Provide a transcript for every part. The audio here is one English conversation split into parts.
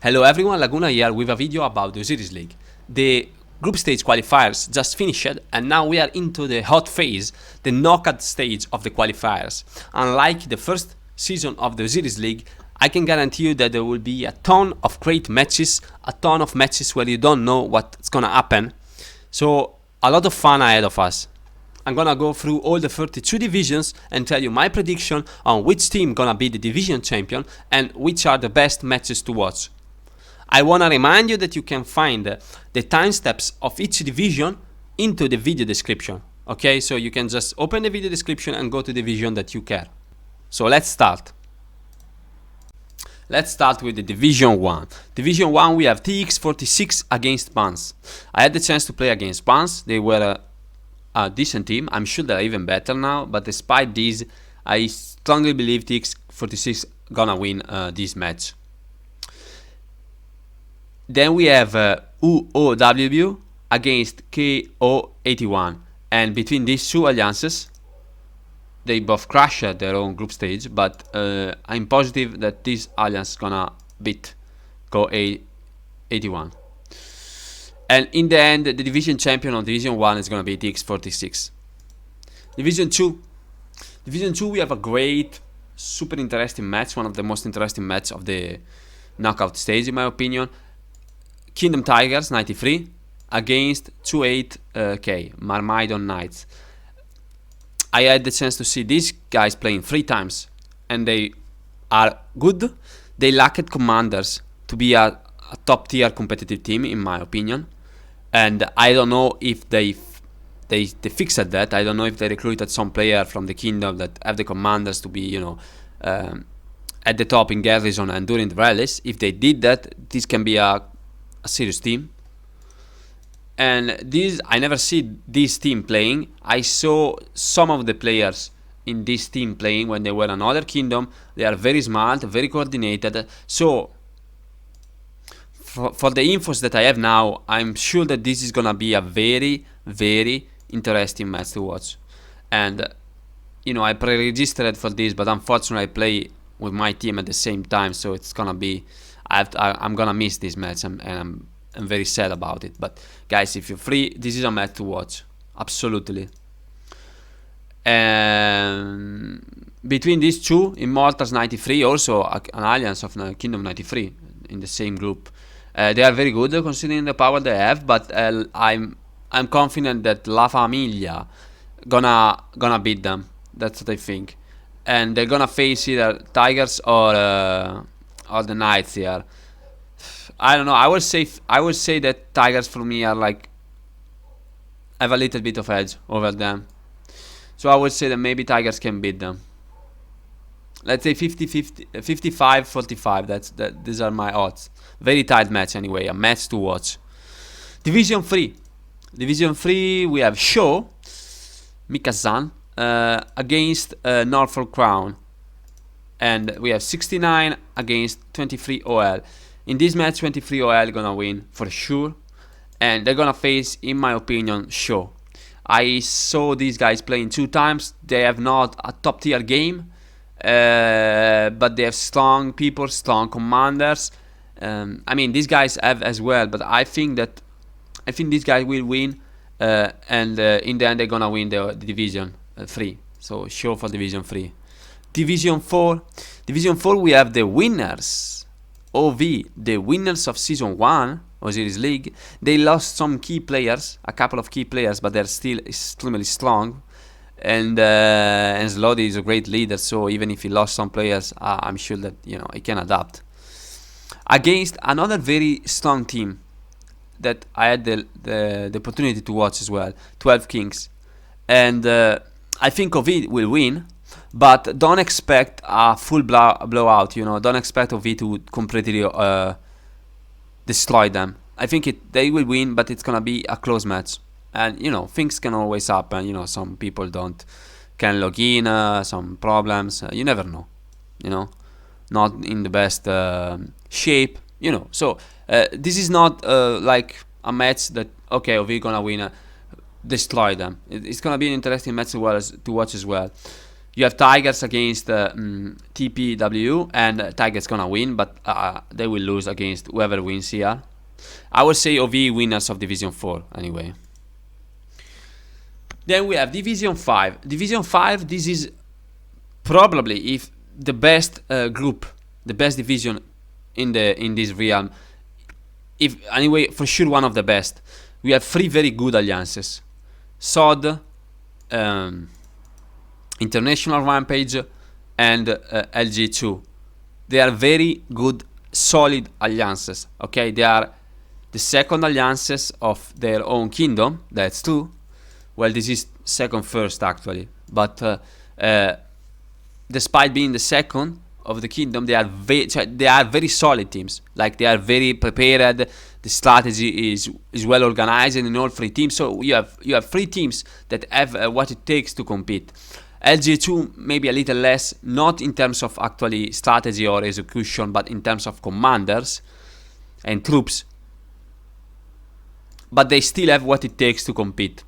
Hello everyone, Laguna here with a video about the Osiris League. The group stage qualifiers just finished and now we are into the hot phase, the knockout stage of the qualifiers. Unlike the first season of the Osiris League, I can guarantee you that there will be a ton of great matches, a ton of matches where you don't know what's gonna happen. So a lot of fun ahead of us. I'm gonna go through all the 32 divisions and tell you my prediction on which team gonna be the division champion and which are the best matches to watch. I wanna remind you that you can find the time steps of each division into the video description. Okay, so you can just open the video description and go to the division that you care. So let's start. Let's start with the Division 1. Division 1 we have TX46 against Bans. I had the chance to play against Bans. They were a decent team. I'm sure they're even better now, but despite this, I strongly believe TX46 gonna win this match. Then we have UOW against KO81, and between these two alliances, they both crashed their own group stage, but I'm positive that this alliance is gonna beat KO81. And in the end, the division champion of Division 1 is gonna be TX46. Division 2. Division 2 we have a great, super interesting match, one of the most interesting matches of the knockout stage in my opinion. Kingdom Tigers 93 against 28K Marmydon Knights. I had the chance to see these guys playing 3 times and they are good. They lacked commanders to be a top tier competitive team in my opinion, and I don't know if they fixed that. I don't know if they recruited some player from the kingdom that have the commanders to be at the top in garrison and during the rallies. If they did that, this can be a serious team. And this, I never see this team playing. I saw some of the players in this team playing when they were another kingdom. They are very smart, very coordinated. So for the infos that I have now, I'm sure that this is gonna be a very, very interesting match to watch. And I pre-registered for this, but unfortunately I play with my team at the same time, so it's gonna be I'm gonna miss this match, and I'm very sad about it. But guys, if you're free, this is a match to watch, absolutely. And between these two, Immortals 93, also an alliance of Kingdom 93 in the same group. They are very good considering the power they have, but I'm confident that La Familia gonna beat them. That's what I think, and they're gonna face either Tigers or the Knights here. I don't know. I would say that Tigers for me are like have a little bit of edge over them. So I would say that maybe Tigers can beat them. Let's say 50-50, 55-45. These are my odds. Very tight match anyway. A match to watch. Division 3. Division 3 we have Show Mikazan against Norfolk Crown. And we have 69 against 23 OL. In this match, 23 OL gonna win for sure, and they're gonna face, in my opinion, Show. I saw these guys playing 2 times. They have not a top tier game, but they have strong people, strong commanders. I mean, these guys have as well, but I think these guys will win, and in the end they're gonna win the Division 3. So Show for Division 3. Division 4. Division 4 we have the winners. OV, the winners of Season 1 Osiris League. They lost some key players, a couple of key players, but they're still extremely strong. And Slody is a great leader, so even if he lost some players, I'm sure that he can adapt. Against another very strong team that I had the opportunity to watch as well, 12 Kings. And I think OV will win. But don't expect a full blowout, don't expect OV to completely destroy them. I think they will win, but it's gonna be a close match. And things can always happen. Some people can log in, some problems. You never know. Not in the best shape. So this is not like a match that OV gonna win, destroy them. It's gonna be an interesting match to watch as well. You have Tigers against TPW, and Tigers gonna win, but they will lose against whoever wins here. I would say OV winners of Division 4 anyway. Then we have Division 5. Division 5, this is probably if the best group, the best division in this realm. If anyway, for sure one of the best. We have 3 very good alliances: SOD, International Rampage, and LG2. They are very good, solid alliances. Okay, they are the second alliances of their own kingdom. That's true. Well, this is second first actually, but despite being the second of the kingdom, they are very solid teams. Like, they are very prepared. The strategy is well organized in all 3 teams. So you have 3 teams that have what it takes to compete. LG2 maybe a little less, not in terms of actually strategy or execution, but in terms of commanders and troops. But they still have what it takes to compete.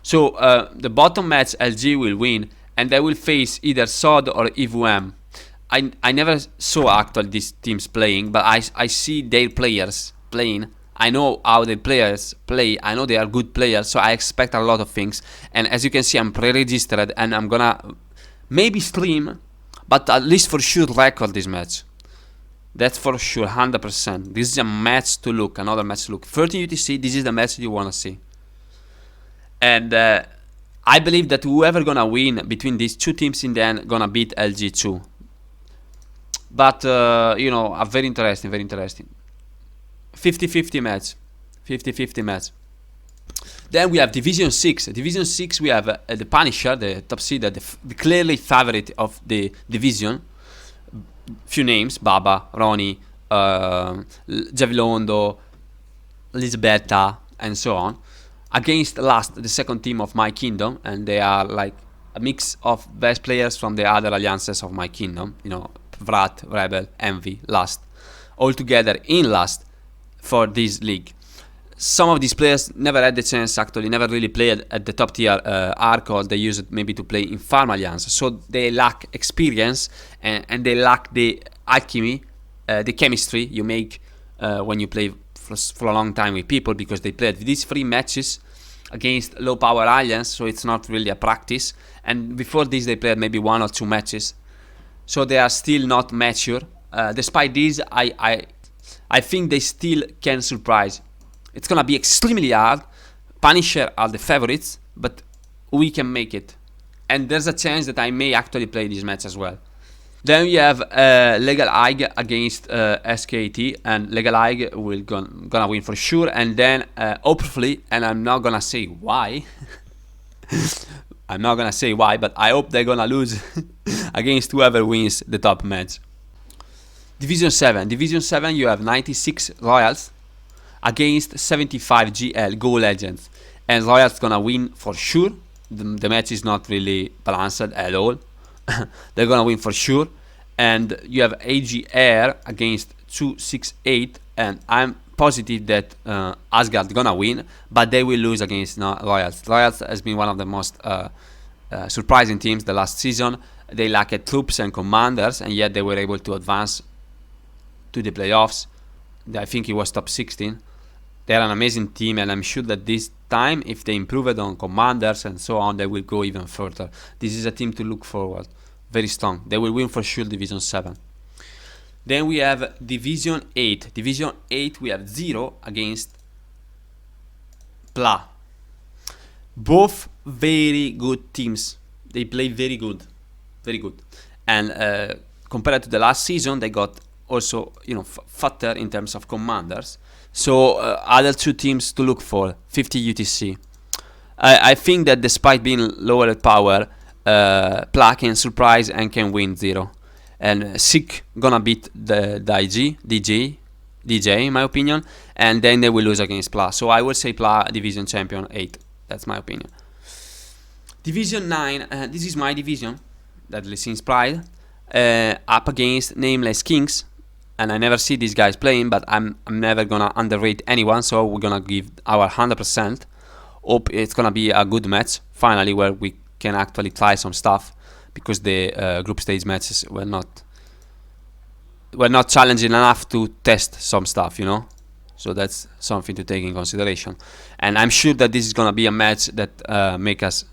So the bottom match, LG will win, and they will face either SOD or EVM. I never saw actually these teams playing, but I see their players playing. I know how the players play. I know they are good players, so I expect a lot of things. And as you can see, I'm pre-registered, and I'm gonna maybe stream, but at least for sure record this match. That's for sure, 100%. This is a match to look, another match to look. 13 UTC, this is the match you wanna see. And I believe that whoever gonna win between these 2 teams in the end gonna beat LG2. But you know, very interesting, very interesting. 50-50 match. 50-50 match. Then we have Division 6. Division 6, we have the Punisher, the top seed, the clearly favorite of the division. Few names: Baba, Ronnie, Javilondo, Lisbetta, and so on. Against last, the second team of my kingdom, and they are like a mix of best players from the other alliances of my kingdom. You know, Vrat, Rebel, Envy, Lust, all together in Lust for this league. Some of these players never had the chance, actually never really played at the top tier arc, or they use it maybe to play in farm alliance. So they lack experience, and they lack the alchemy, the chemistry you make when you play for a long time with people, because they played these 3 matches against low power alliance, so it's not really a practice. And before this they played maybe 1 or 2 matches, so they are still not mature. Despite this, I think they still can surprise. It's gonna be extremely hard. Punisher are the favorites, but we can make it. And there's a chance that I may actually play this match as well. Then we have Legal Ig against SKT, and Legal Ig will gonna win for sure. And then hopefully, and I'm not gonna say why, I'm not gonna say why, but I hope they're gonna lose against whoever wins the top match. Division 7. Division 7, you have 96 Royals against 75 GL, Go Legends. And Royals gonna win for sure. The match is not really balanced at all. They're gonna win for sure. And you have AG Air against 268, and I'm positive that Asgard gonna win, but they will lose against Royals. Royals has been one of the most surprising teams the last season. They lacked troops and commanders, and yet they were able to advance to the playoffs. I think it was top 16. They're an amazing team, and I'm sure that this time, if they improve it on commanders and so on, they will go even further. This is a team to look forward. Very strong. They will win for sure Division 7. Then we have Division 8. Division 8, we have 0 against Pla. Both very good teams. They play very good. Very good. And compared to the last season, they got also, you know, fatter in terms of commanders. So other 2 teams to look for, 50 UTC. I think that despite being lower at power, Pla can surprise and can win 0. And Sick gonna beat the DJ in my opinion, and then they will lose against Pla. So I would say Pla Division Champion 8. That's my opinion. Division 9, this is my division, Deadly Sins Pride, up against Nameless Kings. And I never see these guys playing, but I'm never gonna underrate anyone, so we're gonna give our 100%. Hope it's gonna be a good match finally, where we can actually try some stuff. because the group stage matches were not challenging enough to test some stuff, you know. So that's something to take in consideration. And I'm sure that this is gonna be a match that make us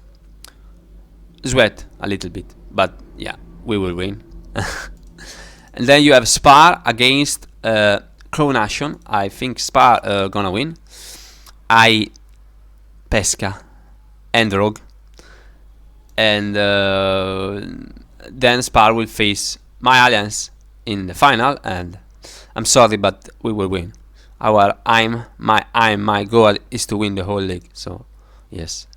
sweat a little bit. But yeah, we will win. And then you have Spar against Crow Nation. I think Spar gonna win. Pesca and Rogue. And then Spar will face my alliance in the final, and I'm sorry, but we will win. My goal is to win the whole league. So yes.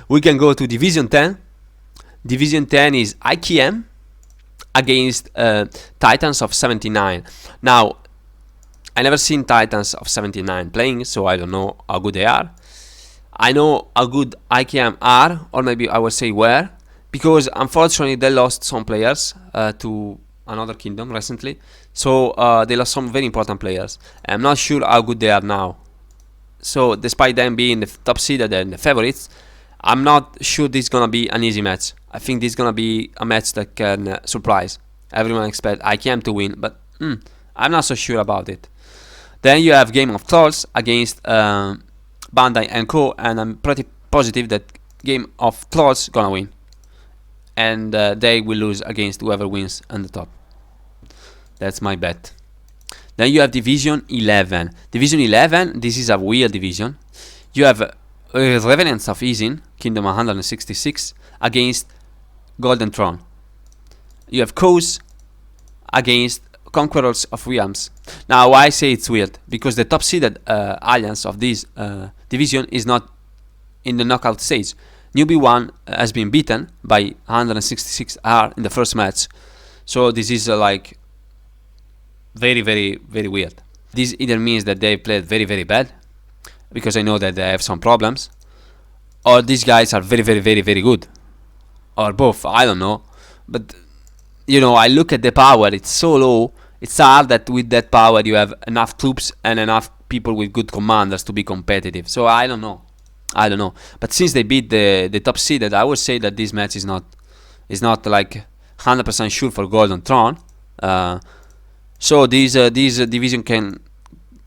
We can go to Division 10. Division 10 is IKM against Titans of 79. Now, I never seen Titans of 79 playing, so I don't know how good they are. I know how good IKM are, or maybe I would say were, because unfortunately they lost some players to another kingdom recently. So they lost some very important players. I'm not sure how good they are now. So despite them being the top seeded and the favorites, I'm not sure this is gonna be an easy match. I think this is gonna be a match that can surprise. Everyone expects IKM to win, but I'm not so sure about it. Then you have Game of Trolls against Bandai and Co, and I'm pretty positive that Game of Trolls gonna win, and they will lose against whoever wins on the top. That's my bet. Then you have Division 11. Division 11, this is a weird division. You have Revenants of Isin, Kingdom 166, against Golden Throne. You have Coos against Conquerors of Realms. Now, why I say it's weird? Because the top seeded alliance of this division is not in the knockout stage. Newbie 1 has been beaten by 166R in the first match. So this is like very, very, very weird. This either means that they played very, very bad, because I know that they have some problems, or these guys are very, very, very, very good, or both. I don't know. But you know, I look at the power, it's so low. It's hard that with that power you have enough troops and enough people with good commanders to be competitive. So I don't know. But since they beat the top seeded, I would say that this match is not like 100% sure for Golden Throne. So this division can,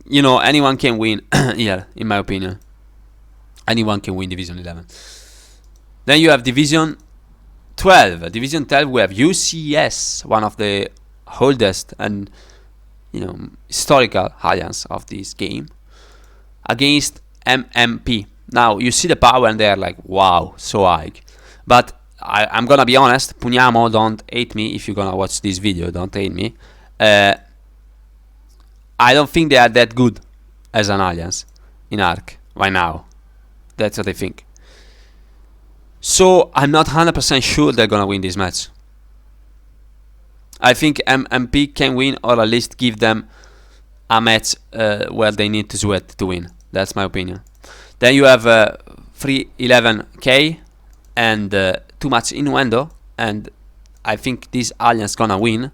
you know, anyone can win here, in my opinion. Anyone can win Division 11. Then you have Division 12. Division 12 we have UCS, one of the oldest and, you know, historical alliance of this game, against MMP. Now you see the power and they're like, wow, so high. But I'm gonna be honest, Pugnamo, don't hate me if you're gonna watch this video, don't hate me. I don't think they are that good as an alliance in Ark right now. That's what I think. So I'm not 100% sure they're gonna win this match. I think MP can win, or at least give them a match where they need to sweat to win. That's my opinion. Then you have 311K and too much innuendo, and I think this alliance gonna win.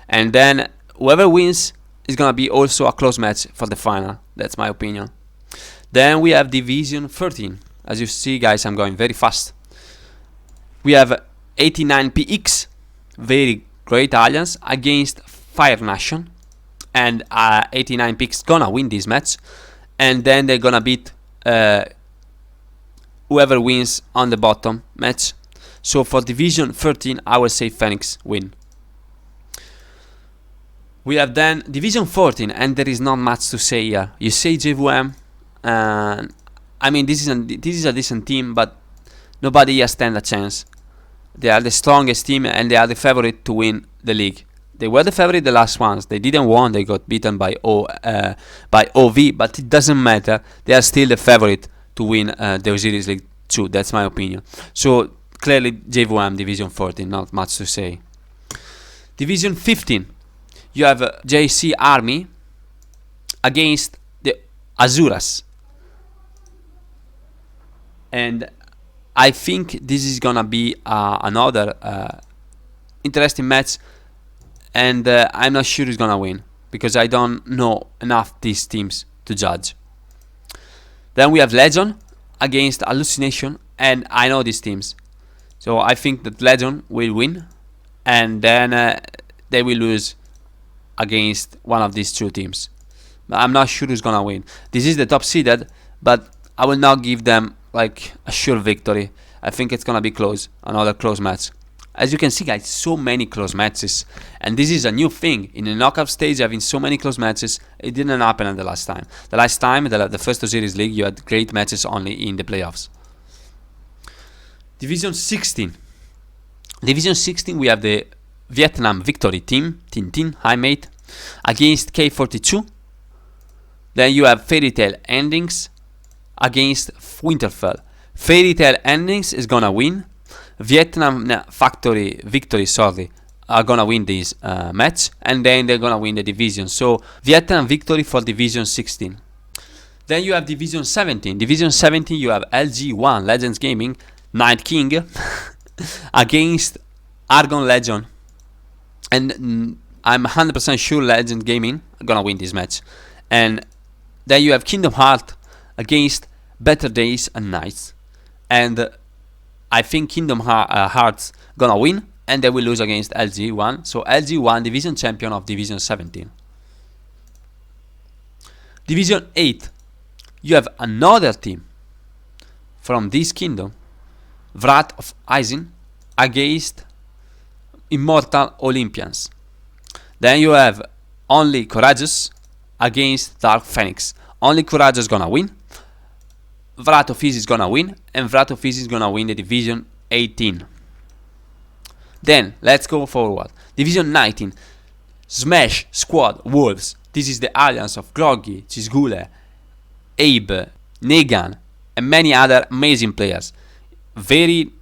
And then whoever wins is gonna be also a close match for the final. That's my opinion. Then we have Division 13. As you see, guys, I'm going very fast. We have 89PX, very great alliance, against Fire Nation, and 89PX gonna win this match, and then they're gonna beat whoever wins on the bottom match. So for Division 13, I will say Phoenix win. We have then Division 14, and there is not much to say here. You say JVM, I mean, this is a decent team, but nobody here stand a chance. They are the strongest team, and they are the favorite to win the league. They were the favorite the last ones. They didn't win. They got beaten by OV, but it doesn't matter. They are still the favorite to win the Osiris League 2. That's my opinion. So clearly JVM Division 14, not much to say. Division 15, you have JC Army against the Osiris, and I think this is gonna be another interesting match, and I'm not sure who's gonna win, because I don't know enough these teams to judge. Then we have Legion against Hallucination, and I know these teams. So I think that Legion will win, and then they will lose against one of these two teams. I'm not sure who's gonna win. This is the top seeded, but I will not give them like a sure victory. I think it's gonna be close, another close match. As you can see, guys, so many close matches, and this is a new thing in the knockout stage. Having so many close matches, it didn't happen at the last time. The last time, the first Osiris League, you had great matches only in the playoffs. Division 16. Division 16, we have the Vietnam Victory team, Tintin, High Mate, against K42. Then you have Fairy Tail Endings against Winterfell. Fairy Tail Endings is gonna win. Vietnam Factory Victory, sorry, are gonna win this match, and then they're gonna win the division. So Vietnam Victory for Division 16. Then you have Division 17. Division 17, you have LG1 Legends Gaming, Night King against Argon Legion, and I'm 100% sure Legend Gaming are gonna win this match. And then you have Kingdom Heart against Better Days and Nights, and I think Kingdom Hearts gonna win, and they will lose against LG1. So LG1 division champion of Division 17. Division 8, you have another team from this kingdom, Wrath of Aisin against Immortal Olympians. Then you have Only Courageous against Dark Phoenix. Only Courageous gonna win. Wrath of Isis is gonna win, and Wrath of Isis is gonna win the Division 18. Then let's go forward. Division 19, Smash Squad Wolves. This is the alliance of Groggy, Chisgule, Abe, Negan, and many other amazing players. Very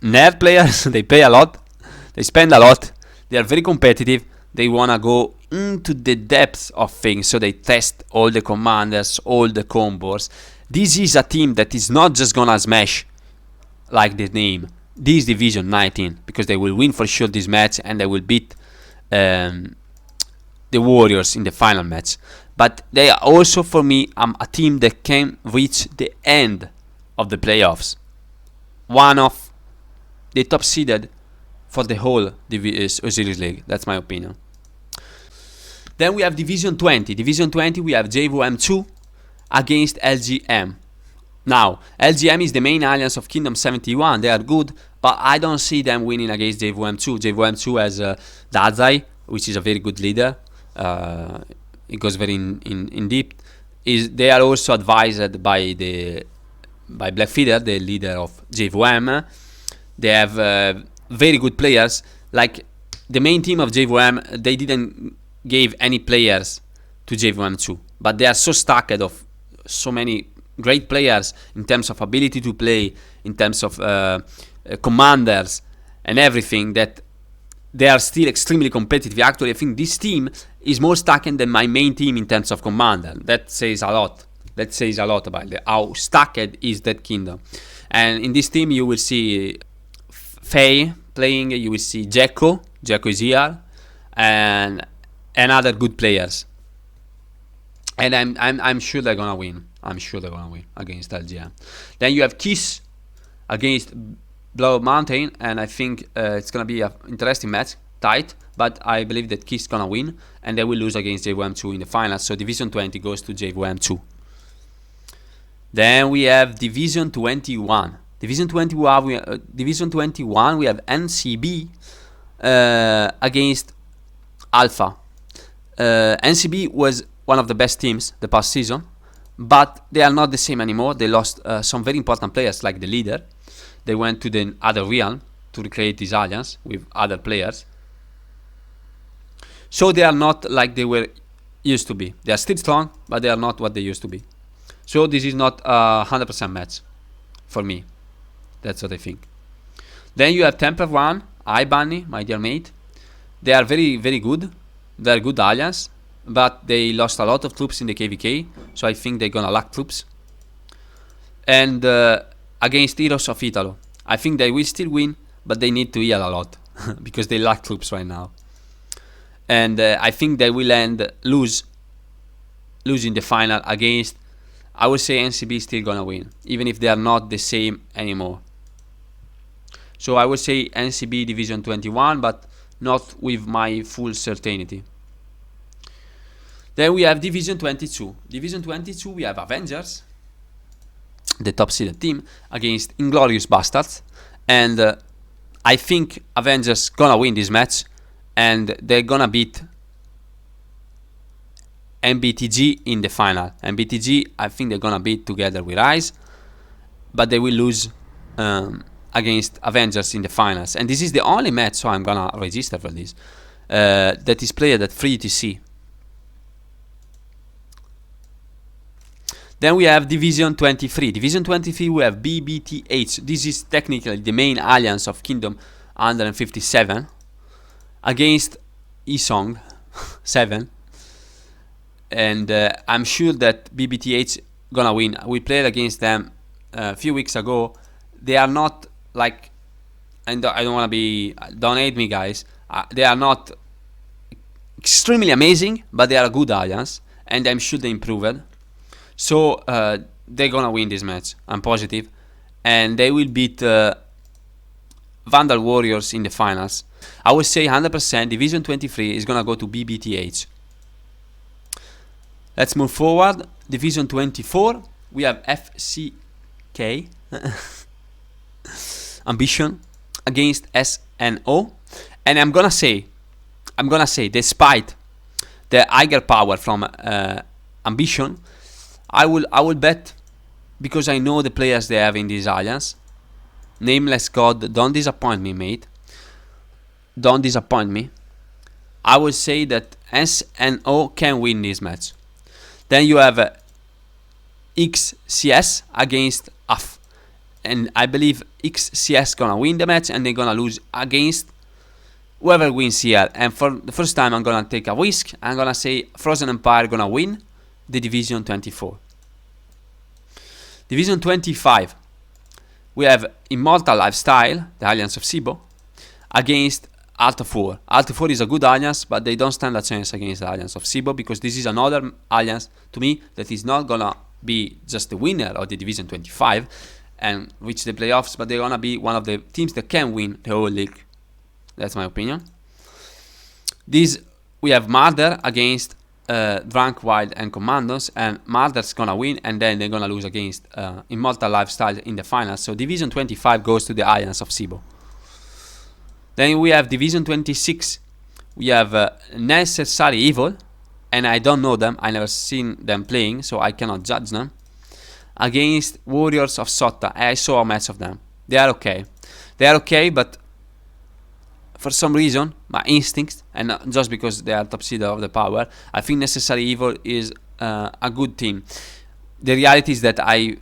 nerd players. They pay a lot, they spend a lot, they are very competitive, they wanna go into the depths of things, so they test all the commanders, all the combos. This is a team that is not just gonna smash like the name. This is Division 19, because they will win for sure this match, and they will beat the Warriors in the final match. But they are also, for me, a team that can reach the end of the playoffs. One of the top seeded for the whole Osiris League. That's my opinion. Then we have Division 20. Division 20, we have JVM2 against LGM. Now, LGM is the main alliance of Kingdom 71. They are good, but I don't see them winning against JVM2. JVM2 has Dazai, which is a very good leader. It goes very in deep. They are also advised by Blackfeeder, the leader of JVM. They have very good players. Like the main team of JVM, they didn't give any players to JVM2, but they are so stacked of so many great players in terms of ability to play, in terms of commanders and everything, that they are still extremely competitive. Actually, I think this team is more stacked than my main team in terms of commander. That says a lot. That says a lot about how stacked is that kingdom. And in this team, you will see Faye playing. You will see Jekko is here, and other good players. And I'm sure they're gonna win. I'm sure they're gonna win against LGM. Then you have Kiss against Blood Mountain, and I think it's gonna be an interesting match, tight. But I believe that Kiss gonna win, and they will lose against JVM2 in the finals. So Division 20 goes to JVM2. Then we have Division 21. Division 21, we have NCB against Alpha. NCB was one of the best teams the past season, but they are not the same anymore. They lost some very important players, like the leader. They went to the other realm to recreate this alliance with other players. So they are not like they were used to be. They are still strong, but they are not what they used to be. So this is not a 100% match for me. That's what I think. Then you have Temper 1, iBunny, my dear mate. They are very, very good. They are good alliance, but they lost a lot of troops in the KVK, so I think they're gonna lack troops. And against Heroes of Italo, I think they will still win, but they need to heal a lot because they lack troops right now. And I think they will losing the final against, I would say NCB is still gonna win, even if they are not the same anymore. So I would say NCB Division 21, but not with my full certainty. Then we have Division 22. Division 22, we have Avengers, the top seeded team, against Inglorious Bastards. And I think Avengers gonna win this match, and they're gonna beat MBTG in the final. MBTG, I think they're gonna beat together with Rise, but they will lose against Avengers in the finals. And this is the only match, so I'm gonna register for this, that is played at free UTC. Then we have Division 23. Division 23, we have BBTH. This is technically the main alliance of Kingdom 157 against Isong 7. And I'm sure that BBTH gonna win. We played against them a few weeks ago. They are not like, and I don't want to be, don't hate me guys, they are not extremely amazing, but they are a good alliance, and I'm sure they improved. So they're gonna win this match, I'm positive, and they will beat Vandal Warriors in the finals. I would say 100% Division 23 is gonna go to BBTH. Let's move forward. Division 24, we have FCK Ambition against SNO, and I'm gonna say, despite the higher power from Ambition, I will bet, because I know the players they have in this alliance. Nameless God, don't disappoint me, mate. Don't disappoint me. I will say that SNO can win this match. Then you have XCS against AF, and I believe XCS gonna win the match, and they're gonna lose against whoever wins here. And for the first time, I'm gonna take a risk. I'm gonna say Frozen Empire gonna win the Division 24. Division 25, we have Immortal Lifestyle, the alliance of Sibo, against Alta 4. Alta 4 is a good alliance, but they don't stand a chance against the alliance of Sibo, because this is another alliance to me that is not gonna be just the winner of the Division 25 and reach the playoffs, but they're gonna be one of the teams that can win the whole league. That's my opinion. This, we have Murder against Drunk, Wild and Commandos, and Murder's gonna win, and then they're gonna lose against Immortal Lifestyle in the finals. So Division 25 goes to the alliance of Sibo. Then we have Division 26. We have Necessary Evil, and I don't know them. I never seen them playing, so I cannot judge them. Against Warriors of Sota. I saw a match of them. They are okay. They are okay, but for some reason, my instincts, and not just because they are top seed of the power, I think Necessary Evil is a good team. The reality is that I've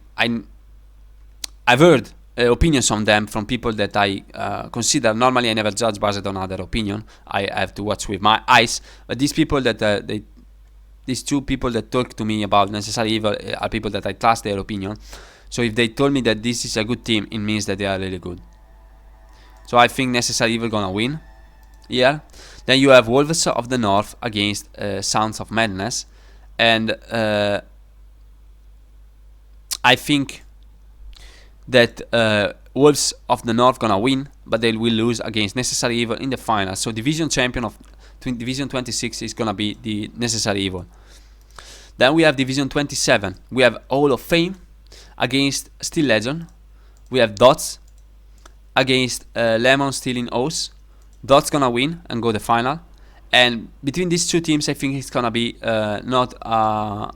heard opinions on them from people that I consider. Normally I never judge based on other opinion. I have to watch with my eyes. But these people that these two people that talk to me about Necessary Evil are people that I trust their opinion. So if they told me that this is a good team, it means that they are really good. So I think Necessary Evil gonna win here. Then you have Wolves of the North against Sounds of Madness, and I think that Wolves of the North gonna win, but they will lose against Necessary Evil in the final. So division champion of Division 26 is gonna be the Necessary Evil. Then we have Division 27. We have Hall of Fame against Steel Legend. We have Dots against Lemon Stealing Oath. Dots gonna win and go the final. And between these two teams, I think it's gonna be not a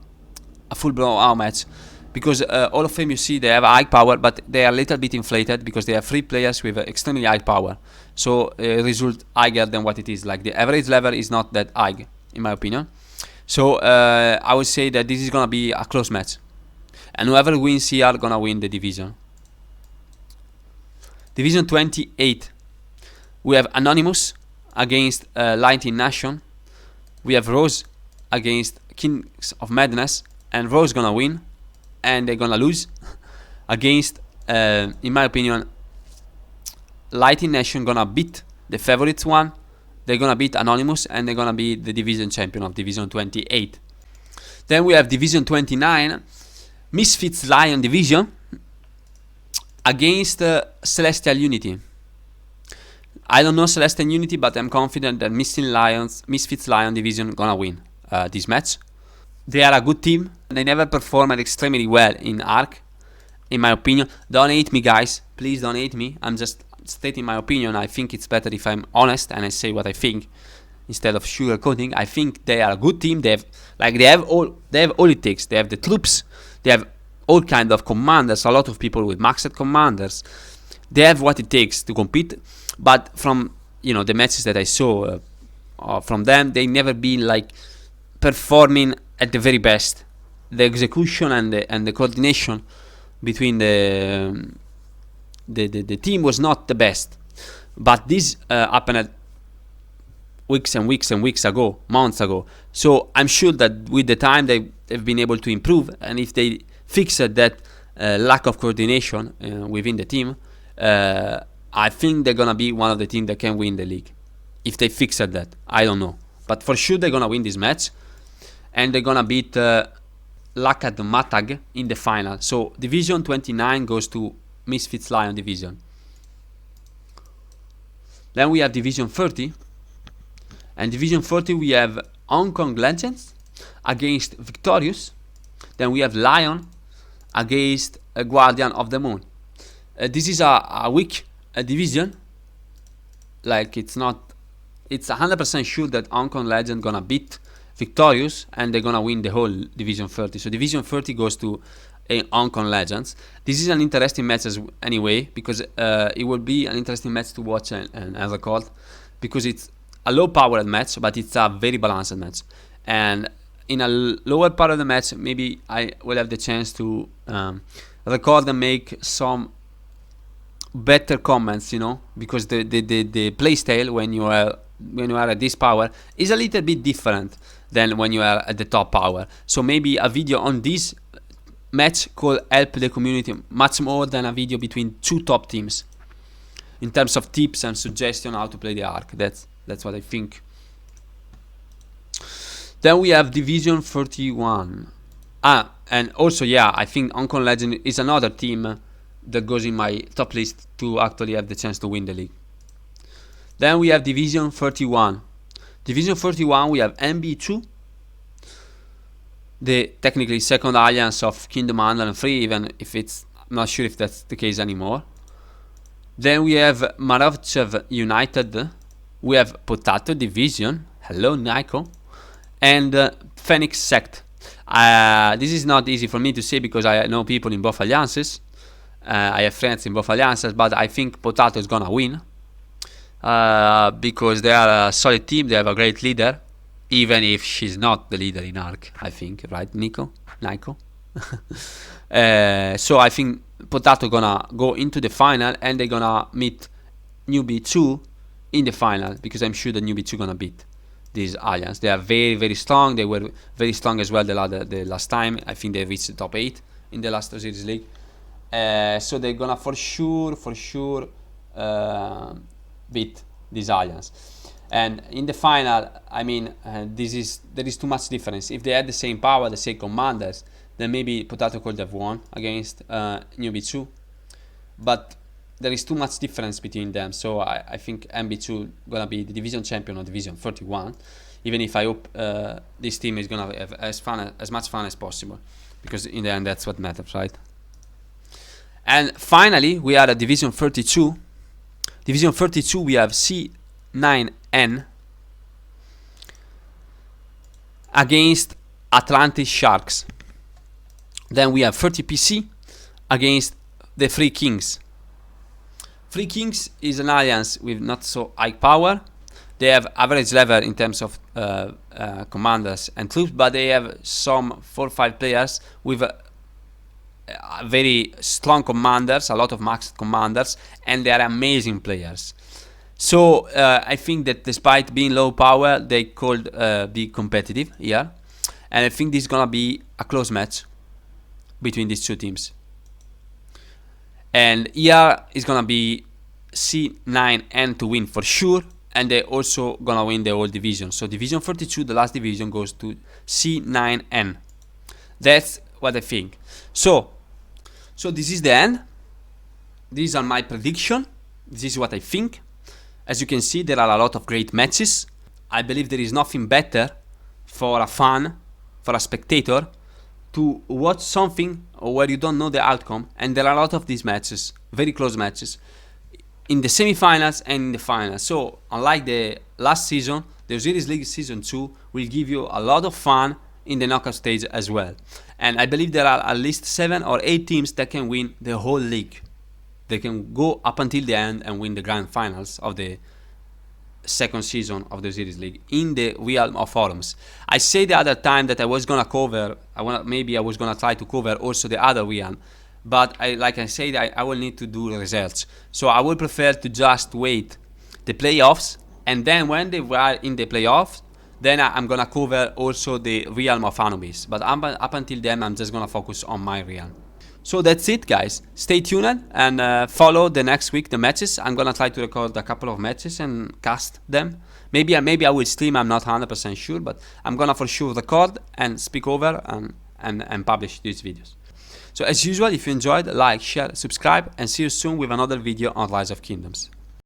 full blown match, because Hall of Fame, you see, they have high power, but they are a little bit inflated because they have 3 players with extremely high power. So result higher than what it is. Like the average level is not that high, in my opinion. So I would say that this is gonna be a close match, and whoever wins here gonna win the division. Division 28, we have Anonymous against Lighting Nation. We have Rose against Kings of Madness, and Rose gonna win, and they're gonna lose against, in my opinion, Lighting Nation gonna beat the favorites one. They're gonna beat Anonymous, and they're gonna be the division champion of Division 28. Then we have Division 29, Misfits Lion Division against Celestial Unity. I don't know Celeste and Unity, but I'm confident that Misfits Lion division gonna win this match. They are a good team. They never performed extremely well in Arc, in my opinion. Don't hate me, guys. Please don't hate me. I'm just stating my opinion. I think it's better if I'm honest and I say what I think instead of sugarcoating. I think they are a good team. They have all it takes. They have the troops. They have all kind of commanders. A lot of people with maxed commanders. They have what it takes to compete. But from the matches that I saw from them, they never been like performing at the very best. The execution and the coordination between the team was not the best. But this happened weeks and weeks and weeks ago, months ago. So I'm sure that with the time they've been able to improve, and if they fix that lack of coordination within the team, I think they're gonna be one of the teams that can win the league. If they fix that, I don't know, but for sure they're gonna win this match, and they're gonna beat Lakad Matag in the final. So Division 29 goes to Misfits Lion division. Then we have Division 30, and Division 30 we have Hong Kong Legends against Victorious. Then we have Lion against a Guardian of the Moon. This is a weak division. Like it's 100% sure that Hong Kong Legend gonna beat Victorious and they're gonna win the whole Division 30. So Division 30 goes to Hong Kong Legends. This is an interesting match anyway, because it will be an interesting match to watch and record, because it's a low powered match, but it's a very balanced match. And in a lower part of the match, maybe I will have the chance to record and make some better comments, because the playstyle when you are at this power is a little bit different than when you are at the top power. So maybe a video on this match could help the community much more than a video between two top teams in terms of tips and suggestion how to play the Arc. That's what I think. Then we have Division 31. And also, I think Hong Kong Legend is another team that goes in my top list to actually have the chance to win the league. Then we have Division 31. Division 31 we have MB2, the technically second alliance of Kingdom 103, even if I'm not sure if that's the case anymore. Then we have Marovchev United. We have Potato Division. Hello, Nico. And Phoenix Sect. This is not easy for me to say because I know people in both alliances. I have friends in both alliances, but I think Potato is gonna win because they are a solid team. They have a great leader, even if she's not the leader in Arc. I think, right, Nico? So I think Potato gonna go into the final, and they're gonna meet Newbie 2 in the final, because I'm sure that Newbie 2 gonna beat this alliance. They are very, very strong. They were very strong as well the last time. I think they reached the top 8 in the last Osiris League. So they're gonna for sure beat this alliance. And in the final, I mean, there is too much difference. If they had the same power, the same commanders, then maybe Potato could have won against Newbie 2. But there is too much difference between them, so I think MB2 gonna be the division champion of Division 31. Even if I hope this team is gonna have as much fun as possible, because in the end that's what matters, right? And finally, we are at Division 32. Division 32, we have C9N against Atlantis Sharks. Then we have 30PC against the Three Kings. Three Kings is an alliance with not so high power. They have average level in terms of commanders and troops, but they have some 4 or 5 players with very strong commanders, a lot of maxed commanders, and they are amazing players. So I think that despite being low power, they could be competitive here, and I think this is gonna be a close match between these two teams. And here is gonna be C9N to win for sure, and they're also gonna win the whole division. So Division 42, the last division, goes to C9N. That's what I think. So this is the end. These are my prediction. This is what I think. As you can see, there are a lot of great matches. I believe there is nothing better for a fan, for a spectator, to watch something where you don't know the outcome, and there are a lot of these matches, very close matches, in the semi-finals and in the finals. So unlike the last season, the Osiris League Season 2 will give you a lot of fun in the knockout stage as well. And I believe there are at least 7 or 8 teams that can win the whole league. They can go up until the end and win the grand finals of the second season of the Osiris League in the realm of forums. I said the other time that I was gonna cover, maybe I was gonna try to cover also the other realm, but like I said, I will need to do research. So I would prefer to just wait the playoffs, and then when they were in the playoffs, then I'm gonna cover also the realm of Anubis. But up until then, I'm just gonna focus on my realm. So that's it, guys. Stay tuned and follow the next week the matches. I'm gonna try to record a couple of matches and cast them. Maybe I will stream. I'm not 100% sure, but I'm gonna for sure record and speak over and publish these videos. So as usual, if you enjoyed, like, share, subscribe, and see you soon with another video on Rise of Kingdoms.